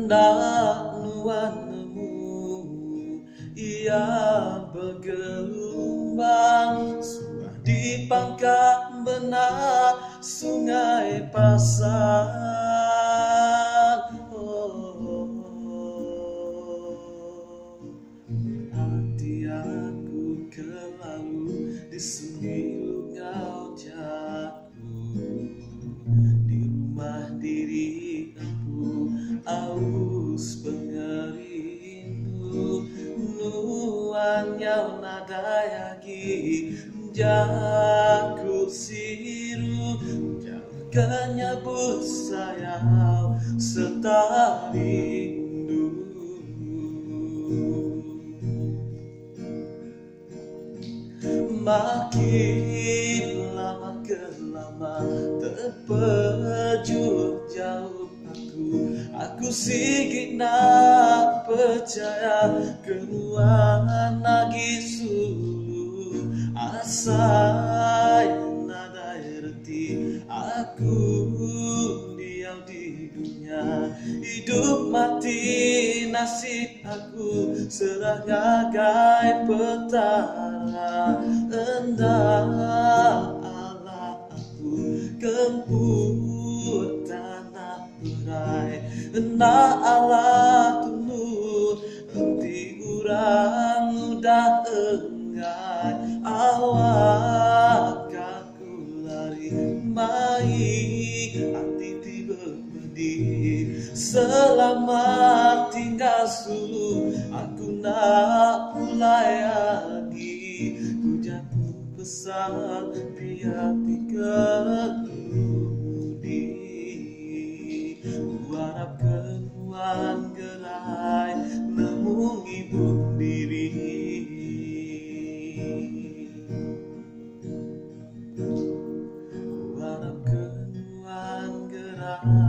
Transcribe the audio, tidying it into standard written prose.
hendak nuanmu ia bergelombang suah di pangkal benak sungai pasang. Hati aku kelalu di sungai Lungau Jaku, di rumah diri aku aus pengerindu nuannya nada yagi jaku siru jalannya bus sayang serta rindu. Makin lama kelama terpejur jauh aku sikit nak percaya kenuangan lagi sulu asai nada erti aku diam di dunia hidup mati nasib aku serah gai petara endah Allah aku kempur tanah berai endah Allah tunu henti urang udah enggak awak aku lari mai hati tiba pedih selamat tinggal sulu aku nak mulai lagi ku jatuh besar biar dikemudi ku harap kenuan gerai nemu ibu diri ku harap kenuan gerai